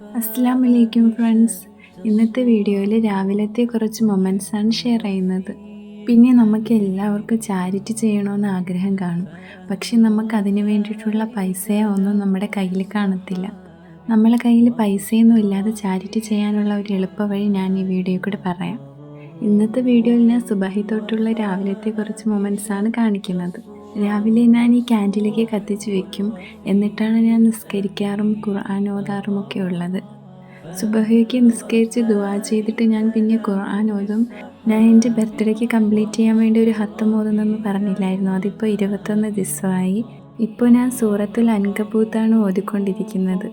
അസ്സലാമു അലൈക്കും ഫ്രണ്ട്സ്. ഇന്നത്തെ വീഡിയോയിൽ രാവിലത്തെ കുറച്ച് മൊമെൻറ്റ്സാണ് ഷെയർ ചെയ്യുന്നത്. പിന്നെ നമുക്ക് എല്ലാവർക്കും ചാരിറ്റി ചെയ്യണമെന്ന് ആഗ്രഹം കാണും. പക്ഷെ നമുക്ക് അതിന് വേണ്ടിയിട്ടുള്ള പൈസയോ ഒന്നും നമ്മുടെ കയ്യിൽ കാണത്തില്ല. നമ്മളെ കയ്യിൽ പൈസയൊന്നും ഇല്ലാതെ ചാരിറ്റി ചെയ്യാനുള്ള ഒരു എളുപ്പ വഴി ഞാൻ ഈ വീഡിയോ കൂടെ പറയാം. ഇന്നത്തെ വീഡിയോയിൽ ഞാൻ സുബഹി തൊട്ടുള്ള രാവിലത്തെ കുറച്ച് മൊമെൻറ്റ്സാണ് കാണിക്കുന്നത്. രാവിലെ ഞാൻ ഈ ക്യാൻഡിലൊക്കെ കത്തിച്ച് വെക്കും. എന്നിട്ടാണ് ഞാൻ നിസ്കരിക്കാറും ഖുർആൻ ഓതാറുമൊക്കെ ഉള്ളത്. സുബഹിക്ക് നിസ്കരിച്ച് ദുആ ചെയ്തിട്ട് ഞാൻ പിന്നെ ഖുർആൻ ഓതും. ഞാൻ എൻ്റെ ബർത്ത്ഡേക്ക് കംപ്ലീറ്റ് ചെയ്യാൻ വേണ്ടി ഒരു ഹത്തം ഓതുന്നെന്ന് പറഞ്ഞില്ലായിരുന്നു. അതിപ്പോൾ 21 ദിവസമായി. ഇപ്പോൾ ഞാൻ സൂറത്തുൽ അൻകബൂത്താണ് ഓതിക്കൊണ്ടിരിക്കുന്നത്.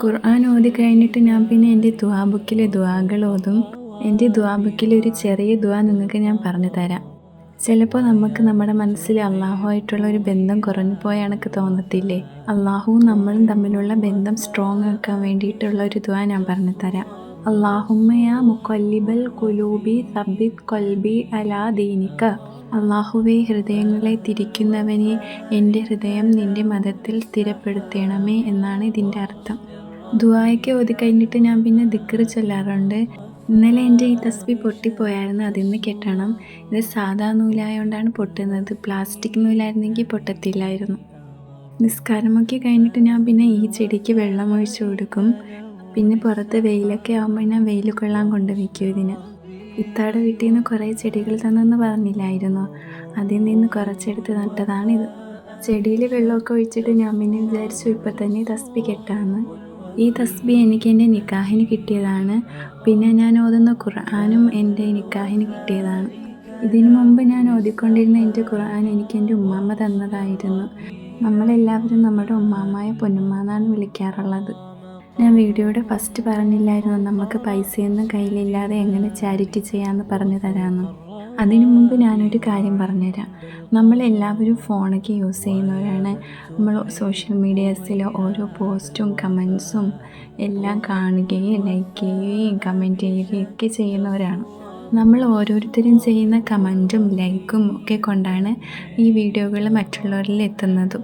ഖുർആൻ ഓതി കഴിഞ്ഞിട്ട് ഞാൻ പിന്നെ എൻ്റെ ദുആ ബുക്കിലെ ദുആകൾ ഓതും. എൻ്റെ ദുആ ബുക്കിൽ ഒരു ചെറിയ ദുആ നിങ്ങൾക്ക് ഞാൻ പറഞ്ഞു തരാം. ചിലപ്പോൾ നമുക്ക് നമ്മുടെ മനസ്സിൽ അള്ളാഹുമായിട്ടുള്ള ഒരു ബന്ധം കുറഞ്ഞു പോയ കണക്ക് തോന്നത്തില്ലേ? അള്ളാഹുവും നമ്മളും തമ്മിലുള്ള ബന്ധം സ്ട്രോങ് ആക്കാൻ വേണ്ടിയിട്ടുള്ള ഒരു ദുആ ഞാൻ പറഞ്ഞു തരാം. അല്ലാഹുമ്മ യാ മുഖല്ലിബൽ ഖുലൂബി സബ്ബിത് ഖൽബി അലാ ദീനിക. അള്ളാഹുവേ, ഹൃദയങ്ങളെ തിരിക്കുന്നവനെ, എൻ്റെ ഹൃദയം നിൻ്റെ മതത്തിൽ സ്ഥിരപ്പെടുത്തണമേ എന്നാണ് ഇതിൻ്റെ അർത്ഥം. ദുആയൊക്കെ ഓതി കഴിഞ്ഞിട്ട് ഞാൻ പിന്നെ ദിക്ർ ചൊല്ലാറുണ്ട്. ഇന്നലെ എൻ്റെ ഈ തസ്ബി പൊട്ടിപ്പോയായിരുന്നു. അതിന്ന് കെട്ടണം. ഇത് സാധാ നൂലായതുകൊണ്ടാണ് പൊട്ടുന്നത്. പ്ലാസ്റ്റിക് നൂലായിരുന്നെങ്കിൽ പൊട്ടത്തില്ലായിരുന്നു. നിസ്കാരമൊക്കെ കഴിഞ്ഞിട്ട് ഞാൻ പിന്നെ ഈ ചെടിക്ക് വെള്ളം ഒഴിച്ചു കൊടുക്കും. പിന്നെ പുറത്ത് വെയിലൊക്കെ ആകുമ്പോൾ ഞാൻ വെയിൽ കൊള്ളാൻ കൊണ്ടുവയ്ക്കും ഇതിന്. ഇത്താടെ വീട്ടിൽ നിന്ന് കുറേ ചെടികൾ തന്നെന്ന് പറഞ്ഞില്ലായിരുന്നോ? അതിൽ നിന്ന് കുറച്ചെടുത്ത് നട്ടതാണിത്. ചെടിയിൽ വെള്ളമൊക്കെ ഒഴിച്ചിട്ട് ഞാൻ പിന്നെ വിചാരിച്ചു ഇപ്പം തന്നെ തസ്ബി കെട്ടാമെന്ന്. ഈ തസ്ബി എനിക്ക് എൻ്റെ നിക്കാഹിന് കിട്ടിയതാണ്. പിന്നെ ഞാൻ ഓതുന്ന ഖുർആനും എൻ്റെ നിക്കാഹിന് കിട്ടിയതാണ്. ഇതിനു മുമ്പ് ഞാൻ ഓതിക്കൊണ്ടിരുന്ന എൻ്റെ ഖുർആൻ എനിക്ക് എൻ്റെ ഉമ്മാമ്മ തന്നതായിരുന്നു. നമ്മളെല്ലാവരും നമ്മുടെ ഉമ്മാമ്മയെ പൊന്നുമ്മ എന്നാണ് വിളിക്കാറുള്ളത്. ഞാൻ വീഡിയോയുടെ ഫസ്റ്റ് പറഞ്ഞില്ലായിരുന്നു നമുക്ക് പൈസയൊന്നും കയ്യിലില്ലാതെ എങ്ങനെ ചാരിറ്റി ചെയ്യാമെന്ന് പറഞ്ഞു തരാമെന്ന്. അതിനു മുമ്പ് ഞാനൊരു കാര്യം പറഞ്ഞുതരാം. നമ്മളെല്ലാവരും ഫോണൊക്കെ യൂസ് ചെയ്യുന്നവരാണ്. നമ്മൾ സോഷ്യൽ മീഡിയാസിൽ ഓരോ പോസ്റ്റും കമൻസും എല്ലാം കാണുകയും ലൈക്ക് ചെയ്യുകയും കമൻറ്റ് ചെയ്യുകയും ഒക്കെ ചെയ്യുന്നവരാണ്. നമ്മൾ ഓരോരുത്തരും ചെയ്യുന്ന കമൻറ്റും ലൈക്കും ഒക്കെ കൊണ്ടാണ് ഈ വീഡിയോകൾ മറ്റുള്ളവരിൽ എത്തുന്നതും.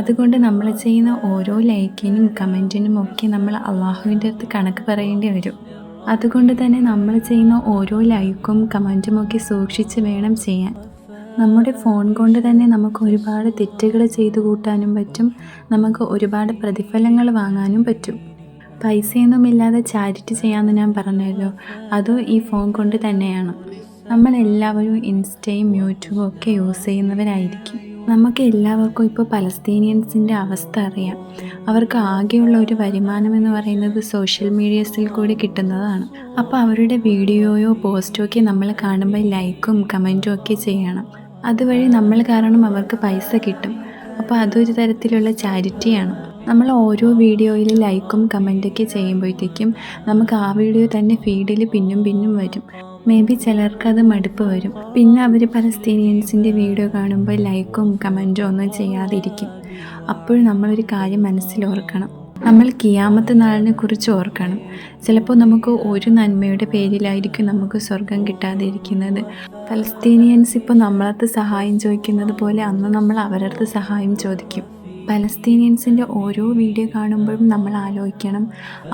അതുകൊണ്ട് നമ്മൾ ചെയ്യുന്ന ഓരോ ലൈക്കിനും കമൻറ്റിനും ഒക്കെ നമ്മൾ അള്ളാഹുവിൻ്റെ അടുത്ത് കണക്ക് പറയേണ്ടി വരും. അതുകൊണ്ട് തന്നെ നമ്മൾ ചെയ്യുന്ന ഓരോ ലൈക്കും കമൻറ്റും ഒക്കെ സൂക്ഷിച്ച് വേണം ചെയ്യാൻ. നമ്മുടെ ഫോൺ കൊണ്ട് തന്നെ നമുക്ക് ഒരുപാട് തെറ്റുകൾ ചെയ്തു കൂട്ടാനും പറ്റും. നമുക്ക് ഒരുപാട് പ്രതിഫലങ്ങൾ വാങ്ങാനും പറ്റും. പൈസയൊന്നുമില്ലാതെ ചാരിറ്റി ചെയ്യാമെന്ന് ഞാൻ പറഞ്ഞല്ലോ, അതും ഈ ഫോൺ കൊണ്ട് തന്നെയാണ്. നമ്മളെല്ലാവരും ഇൻസ്റ്റയും യൂട്യൂബും ഒക്കെ യൂസ് ചെയ്യുന്നവരായിരിക്കും. നമുക്ക് എല്ലാവർക്കും ഇപ്പോൾ പലസ്തീനിയൻസിൻ്റെ അവസ്ഥ അറിയാം. അവർക്ക് ആകെയുള്ള ഒരു വരുമാനം എന്ന് പറയുന്നത് സോഷ്യൽ മീഡിയസിൽ കൂടി കിട്ടുന്നതാണ്. അപ്പോൾ അവരുടെ വീഡിയോയോ പോസ്റ്റോ ഒക്കെ നമ്മൾ കാണുമ്പോൾ ലൈക്കും കമൻറ്റും ഒക്കെ ചെയ്യണം. അതുവഴി നമ്മൾ കാരണം അവർക്ക് പൈസ കിട്ടും. അപ്പോൾ അതൊരു തരത്തിലുള്ള ചാരിറ്റിയാണ്. നമ്മൾ ഓരോ വീഡിയോയിൽ ലൈക്കും കമൻറ്റൊക്കെ ചെയ്യുമ്പോഴത്തേക്കും നമുക്ക് ആ വീഡിയോ തന്നെ ഫീഡിൽ പിന്നും പിന്നും വരും. മേ ബി ചിലർക്കത് മടുപ്പ് വരും. പിന്നെ അവർ പലസ്തീനിയൻസിൻ്റെ വീഡിയോ കാണുമ്പോൾ ലൈക്കും കമൻറ്റും ഒന്നും ചെയ്യാതിരിക്കും. അപ്പോൾ നമ്മളൊരു കാര്യം മനസ്സിലോർക്കണം. നമ്മൾ കിയാമത്ത് നാളിനെ കുറിച്ച് ഓർക്കണം. ചിലപ്പോൾ നമുക്ക് ഒരു നന്മയുടെ പേരിലായിരിക്കും നമുക്ക് സ്വർഗം കിട്ടാതിരിക്കുന്നത്. പലസ്തീനിയൻസ് ഇപ്പോൾ നമ്മളടുത്ത് സഹായം ചോദിക്കുന്നത് പോലെ അന്ന് നമ്മൾ അവരുടെ അടുത്ത് സഹായം ചോദിക്കും. പലസ്തീനിയൻസിൻ്റെ ഓരോ വീഡിയോ കാണുമ്പോഴും നമ്മൾ ആലോചിക്കണം,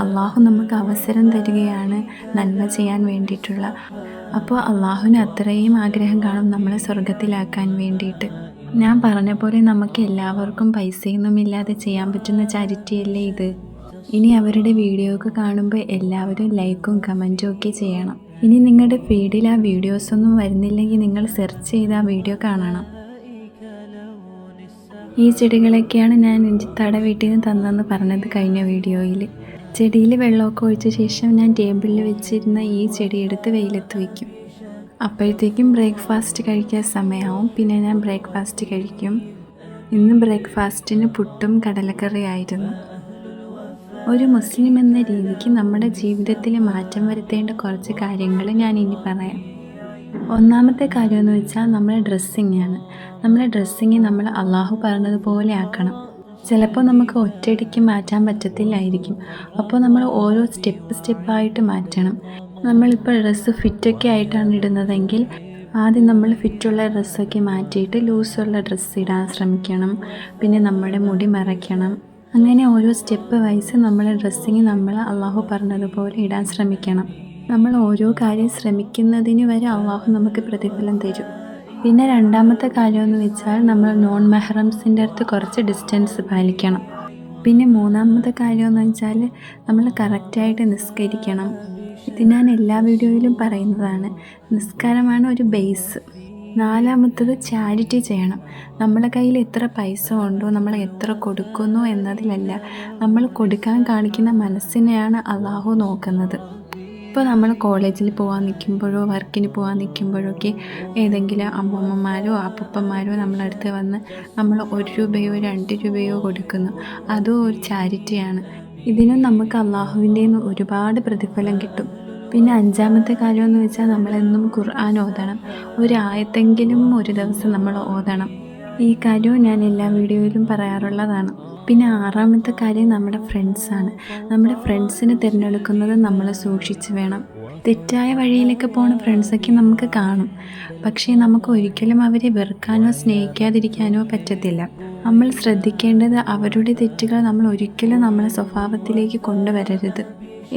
അള്ളാഹു നമുക്ക് അവസരം തരികയാണ് നന്മ ചെയ്യാൻ വേണ്ടിയിട്ടുള്ള. അപ്പോൾ അള്ളാഹുവിന് അത്രയും ആഗ്രഹം കാണും നമ്മളെ സ്വർഗത്തിലാക്കാൻ വേണ്ടിയിട്ട്. ഞാൻ പറഞ്ഞ പോലെ നമുക്ക് എല്ലാവർക്കും പൈസയൊന്നുമില്ലാതെ ചെയ്യാൻ പറ്റുന്ന ചാരിറ്റിയല്ലേ ഇത്. ഇനി അവരുടെ വീഡിയോ ഒക്കെ കാണുമ്പോൾ എല്ലാവരും ലൈക്കും കമൻറ്റും ഒക്കെ ചെയ്യണം. ഇനി നിങ്ങളുടെ ഫീഡിൽ ആ വീഡിയോസൊന്നും വരുന്നില്ലെങ്കിൽ നിങ്ങൾ സെർച്ച് ചെയ്ത് ആ വീഡിയോ കാണണം. ഈ ചെടികളൊക്കെയാണ് ഞാൻ ഇത്താടെ വീട്ടിൽ നിന്ന് തന്നെന്ന് പറഞ്ഞത് കഴിഞ്ഞ വീഡിയോയിൽ. ചെടിയിൽ വെള്ളമൊക്കെ ഒഴിച്ച ശേഷം ഞാൻ ടേബിളിൽ വെച്ചിരുന്ന ഈ ചെടി എടുത്ത് വെയിലത്ത് വയ്ക്കും. അപ്പോഴത്തേക്കും ബ്രേക്ക്ഫാസ്റ്റ് കഴിക്കാൻ സമയമാവും. പിന്നെ ഞാൻ ബ്രേക്ക്ഫാസ്റ്റ് കഴിക്കും. ഇന്ന് ബ്രേക്ക്ഫാസ്റ്റിന് പുട്ടും കടലക്കറി ആയിരുന്നു. ഒരു മുസ്ലിം എന്ന രീതിക്ക് നമ്മുടെ ജീവിതത്തിൽ മാറ്റം വരുത്തേണ്ട കുറച്ച് കാര്യങ്ങൾ ഞാൻ ഇനി പറയാം. ഒന്നാമത്തെ കാര്യമെന്ന് വെച്ചാൽ നമ്മുടെ ഡ്രസ്സിങ്ങാണ്. നമ്മുടെ ഡ്രസ്സിങ് നമ്മൾ അള്ളാഹു പറഞ്ഞതുപോലെ ആക്കണം. ചിലപ്പോൾ നമുക്ക് ഒറ്റയടിക്ക് മാറ്റാൻ പറ്റത്തില്ലായിരിക്കും. അപ്പോൾ നമ്മൾ ഓരോ സ്റ്റെപ്പായിട്ട് മാറ്റണം. നമ്മളിപ്പോൾ ഡ്രസ്സ് ഫിറ്റൊക്കെ ആയിട്ടാണ് ഇടുന്നതെങ്കിൽ ആദ്യം നമ്മൾ ഫിറ്റുള്ള ഡ്രസ്സൊക്കെ മാറ്റിയിട്ട് ലൂസുള്ള ഡ്രസ്സ് ഇടാൻ ശ്രമിക്കണം. പിന്നെ നമ്മുടെ മുടി മറയ്ക്കണം. അങ്ങനെ ഓരോ സ്റ്റെപ്പ് വൈസ് നമ്മളെ ഡ്രസ്സിങ് നമ്മൾ അള്ളാഹു പറഞ്ഞതുപോലെ ഇടാൻ ശ്രമിക്കണം. നമ്മൾ ഓരോ കാര്യം ശ്രമിക്കുന്നതിന് വരെ അള്ളാഹു നമുക്ക് പ്രതിഫലം തരും. പിന്നെ രണ്ടാമത്തെ കാര്യമെന്ന് വെച്ചാൽ നമ്മൾ നോൺ മെഹ്റംസിൻ്റെ അടുത്ത് കുറച്ച് ഡിസ്റ്റൻസ് പാലിക്കണം. പിന്നെ മൂന്നാമത്തെ കാര്യമെന്ന് വെച്ചാൽ നമ്മൾ കറക്റ്റായിട്ട് നിസ്കരിക്കണം. ഇത് ഞാൻ എല്ലാ വീഡിയോയിലും പറയുന്നതാണ്. നിസ്കാരമാണ് ഒരു ബേസ്. നാലാമത്തത് ചാരിറ്റി ചെയ്യണം. നമ്മളെ കയ്യിൽ എത്ര പൈസ ഉണ്ടോ, നമ്മൾ എത്ര കൊടുക്കുന്നു എന്നതിലല്ല, നമ്മൾ കൊടുക്കാൻ കാണിക്കുന്ന മനസ്സിനെയാണ് അള്ളാഹു നോക്കുന്നത്. ഇപ്പോൾ നമ്മൾ കോളേജിൽ പോകാൻ നിൽക്കുമ്പോഴോ വർക്കിന് പോകാൻ നിൽക്കുമ്പോഴൊക്കെ ഏതെങ്കിലും അമ്മൂമ്മമാരോ അപ്പൂപ്പന്മാരോ നമ്മളടുത്ത് വന്ന് നമ്മൾ 1 രൂപയോ 2 രൂപയോ കൊടുക്കുന്നു. അതും ഒരു ചാരിറ്റിയാണ്. ഇതിനും നമുക്ക് അള്ളാഹുവിൻ്റെ നിന്ന് ഒരുപാട് പ്രതിഫലം കിട്ടും. പിന്നെ അഞ്ചാമത്തെ കാര്യമെന്ന് വെച്ചാൽ നമ്മളെന്നും ഖുർആൻ ഓതണം. ഒരു ആയത്തെങ്കിലും ഒരു ദിവസം നമ്മൾ ഓതണം. ഈ കാര്യവും ഞാൻ എല്ലാ വീഡിയോയിലും പറയാറുള്ളതാണ്. പിന്നെ ആറാമത്തെ കാര്യം നമ്മുടെ ഫ്രണ്ട്സാണ്. നമ്മുടെ ഫ്രണ്ട്സിനെ തിരഞ്ഞെടുക്കുന്നത് നമ്മൾ സൂക്ഷിച്ച് വേണം. തെറ്റായ വഴിയിലൊക്കെ പോകുന്ന ഫ്രണ്ട്സൊക്കെ നമുക്ക് കാണും. പക്ഷേ നമുക്ക് ഒരിക്കലും അവരെ വെറുക്കാനോ സ്നേഹിക്കാതിരിക്കാനോ പറ്റത്തില്ല. നമ്മൾ ശ്രദ്ധിക്കേണ്ടത് അവരുടെ തെറ്റുകൾ നമ്മൾ ഒരിക്കലും നമ്മുടെ സ്വഭാവത്തിലേക്ക് കൊണ്ടുവരരുത്.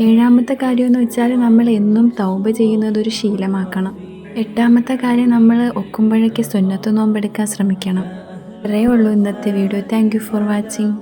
ഏഴാമത്തെ കാര്യമെന്ന് വെച്ചാൽ നമ്മൾ എന്നും തൗബ ചെയ്യുന്നത് ഒരു ശീലമാക്കണം. എട്ടാമത്തെ കാര്യം നമ്മൾ ഒക്കുമ്പോഴേക്ക് സുന്നത്ത് നോമ്പെടുക്കാൻ ശ്രമിക്കണം. ഇത്രയേ ഉള്ളൂ ഇന്നത്തെ video. Thank you for watching.